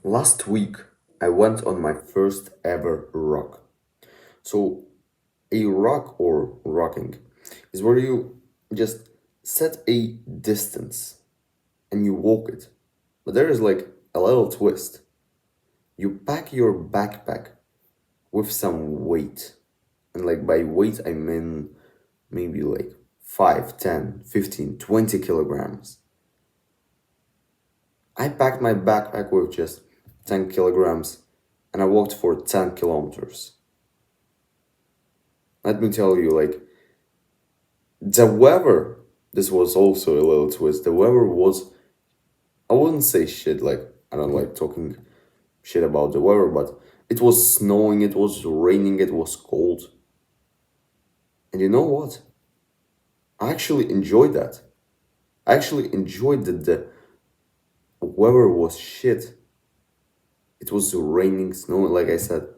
Last week, I went on my first ever rock. So, a rock or rocking is where you just set a distance and you walk it. But there is like a little twist. You pack your backpack with some weight. And like by weight, I mean maybe like 5, 10, 15, 20 kilograms. I packed my backpack with just 10 kilograms and I walked for 10 kilometers. Let me tell you, like, the weather, this was also a little twist. The weather was, I wouldn't say shit, like, I don't like talking shit about the weather, but it was snowing, it was raining, it was cold. And you know what? I actually enjoyed that. I actually enjoyed that the weather was shit. It was raining, snowing, like I said.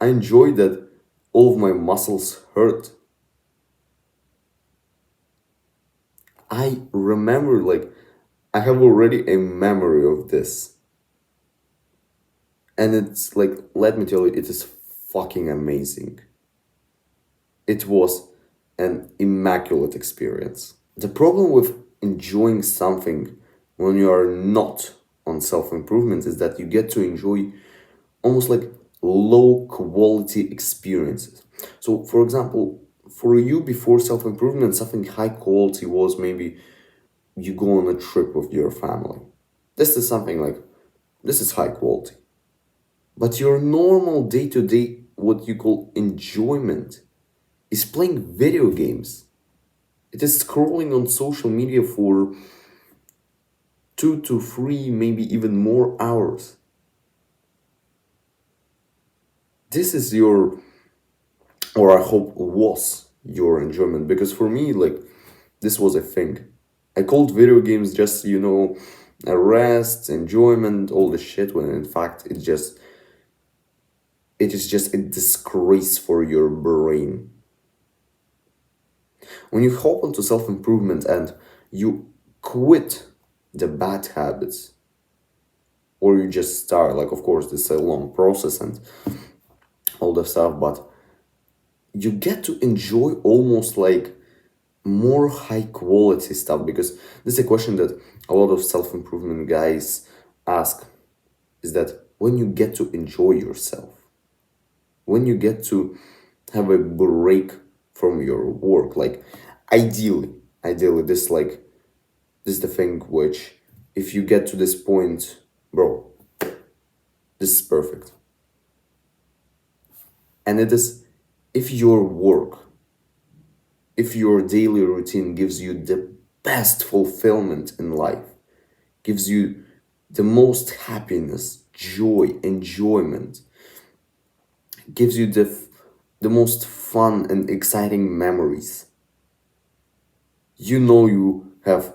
I enjoyed that all of my muscles hurt. I remember, like, I have already a memory of this. And it's like, let me tell you, it is fucking amazing. It was an immaculate experience. The problem with enjoying something when you are not on self improvement is that you get to enjoy almost like low quality experiences. So, for example, for you before self improvement, something high quality was maybe you go on a trip with your family. This is something like, this is high quality. But your normal day to day, what you call enjoyment, is playing video games. It is scrolling on social media for 2 to 3, maybe even more hours. This is your, or I hope was your enjoyment. Because for me, like, this was a thing. I called video games just, a rest, enjoyment, all the shit, when in fact it is just a disgrace for your brain. When you hop onto self improvement and you quit the bad habits, or you just start, like, of course, this is a long process and all the stuff, but you get to enjoy almost like more high quality stuff because this is a question that a lot of self improvement guys ask is that when you get to enjoy yourself, when you get to have a break from your work, like ideally this is the thing which, if you get to this point, bro, this is perfect. And it is, if your work, if your daily routine gives you the best fulfillment in life, gives you the most happiness, joy, enjoyment, gives you the most fun and exciting memories, you know you have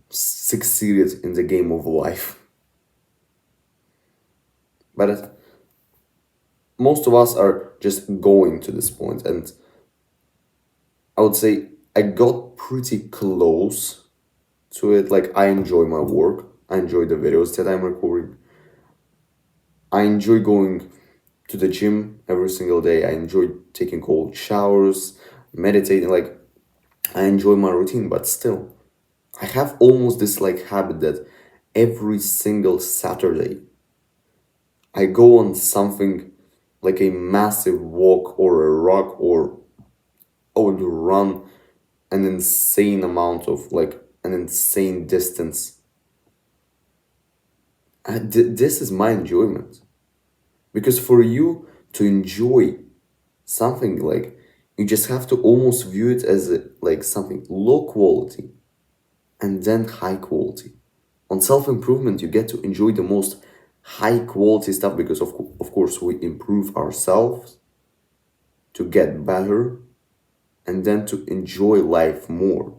succeeded in the game of life. But most of us are just going to this point, and I would say I got pretty close to it. Like, I enjoy my work, I enjoy the videos that I'm recording, I enjoy going to the gym every single day, I enjoy taking cold showers, meditating, like, I enjoy my routine. But still, I have almost this like habit that every single Saturday I go on something like a massive walk or a rock, or I would run an insane amount of, like, an insane distance. This is my enjoyment. Because for you to enjoy something, like, you just have to almost view it as like something low quality and then high quality. On self improvement, you get to enjoy the most high quality stuff because, of course, we improve ourselves to get better and then to enjoy life more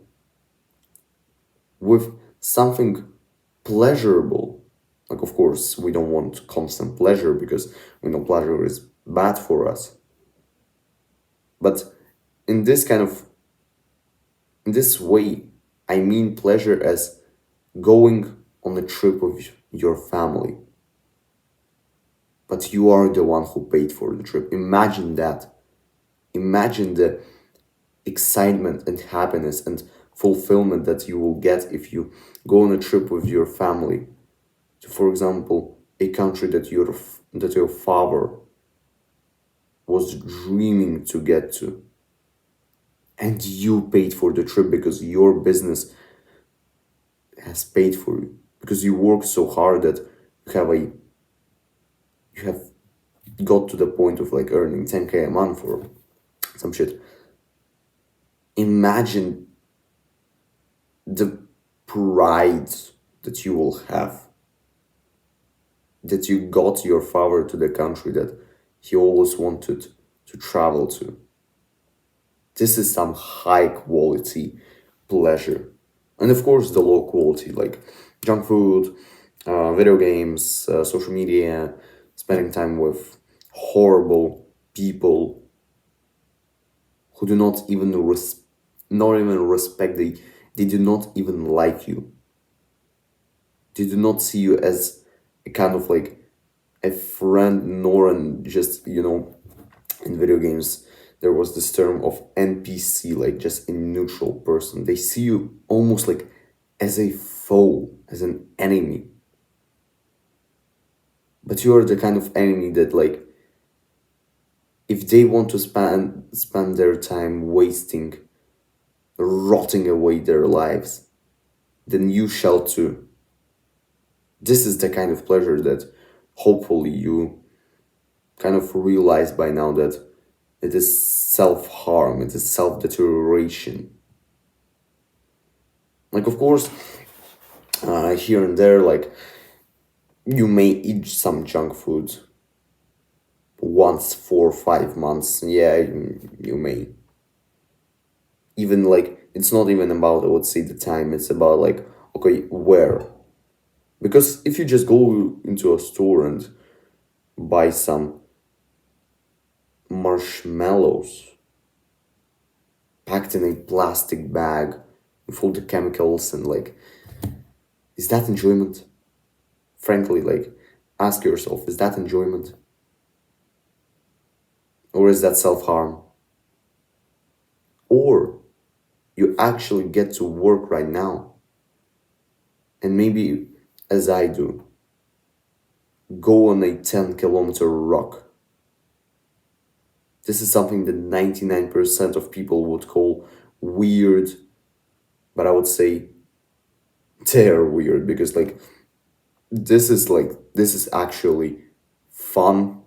with something pleasurable. Like, of course, we don't want constant pleasure because we know pleasure is bad for us. But in this kind of, in this way, I mean pleasure as going on a trip with your family, but you are the one who paid for the trip. Imagine that. Imagine the excitement and happiness and fulfillment that you will get if you go on a trip with your family to, for example, a country that your father was dreaming to get to, and you paid for the trip because your business has paid for you, because you worked so hard that you have got to the point of like earning 10K a month or some shit. Imagine the pride that you will have that you got your father to the country that he always wanted to travel to. This is some high quality pleasure. And of course, the low quality, like junk food, video games, social media, spending time with horrible people who do not even respect, they do not even like you. They do not see you as a kind of like a friend, nor an just, in video games, there was this term of NPC, like just a neutral person. They see you almost like as a foe, as an enemy. But you are the kind of enemy that like if they want to spend their time wasting, rotting away their lives, then you shall too. This is the kind of pleasure that hopefully you kind of realize by now that it is self harm, it is self deterioration. Like, of course, here and there, like, you may eat some junk food once 4 or 5 months. Yeah, you may. Even like, it's not even about, I would say, the time, it's about like, okay, where? Because if you just go into a store and buy some marshmallows packed in a plastic bag with all the chemicals and like, is that enjoyment? Frankly, like, ask yourself, is that enjoyment? Or is that self harm? Or you actually get to work right now and maybe, as I do, go on a 10-kilometer rock. This is something that 99% of people would call weird, but I would say they're weird because like this is actually fun.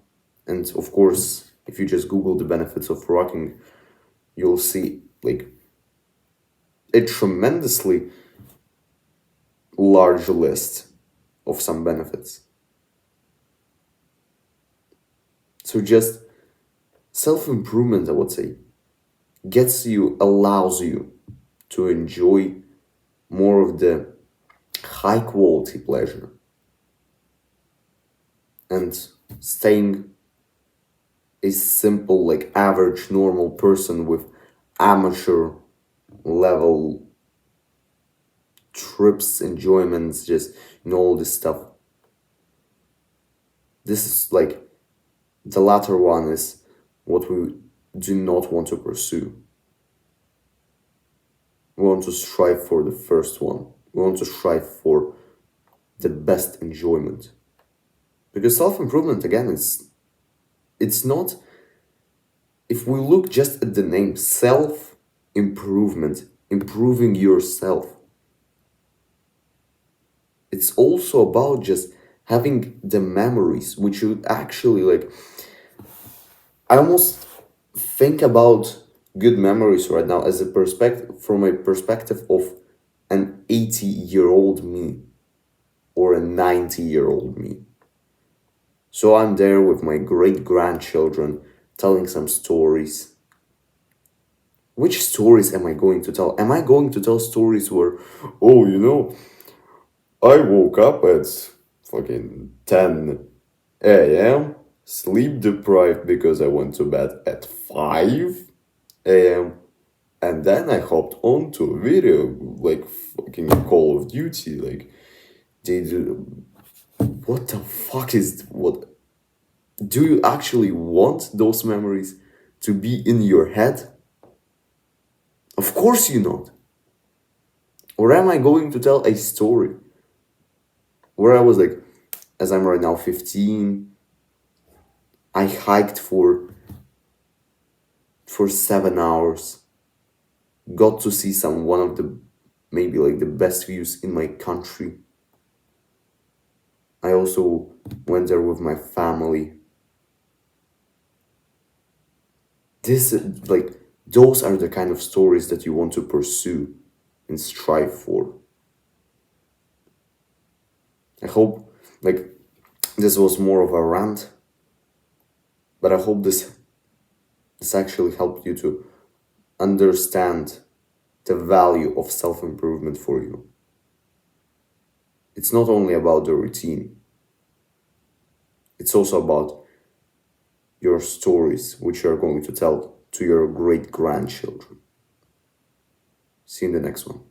And of course, if you just Google the benefits of rocking, you'll see like a tremendously large list of some benefits. So just self-improvement, I would say, allows you to enjoy more of the high quality pleasure and staying a simple, like average, normal person with amateur level trips, enjoyments, just all this stuff. This is like the latter one is what we do not want to pursue. We want to strive for the first one. We want to strive for the best enjoyment. Because self improvement, again, it's not, if we look just at the name, self improvement, improving yourself, it's also about just having the memories which you actually like. I almost think about good memories right now as a perspective, from a perspective of an 80-year-old me or a 90-year-old me. So I'm there with my great grandchildren telling some stories. Which stories am I going to tell? Am I going to tell stories where, oh, I woke up at fucking 10 a.m., sleep deprived because I went to bed at 5 a.m., and then I hopped onto a video like fucking Call of Duty. Like, they do. What the fuck is what? Do you actually want those memories to be in your head? Of course you not. Or am I going to tell a story where I was like, as I'm right now 15, I hiked for 7 hours, got to see some one of the maybe like the best views in my country. I also went there with my family. This like those are the kind of stories that you want to pursue and strive for. I hope like this was more of a rant, but I hope this actually helped you to understand the value of self-improvement for you. It's not only about the routine, it's also about your stories which you are going to tell to your great grandchildren. See you in the next one.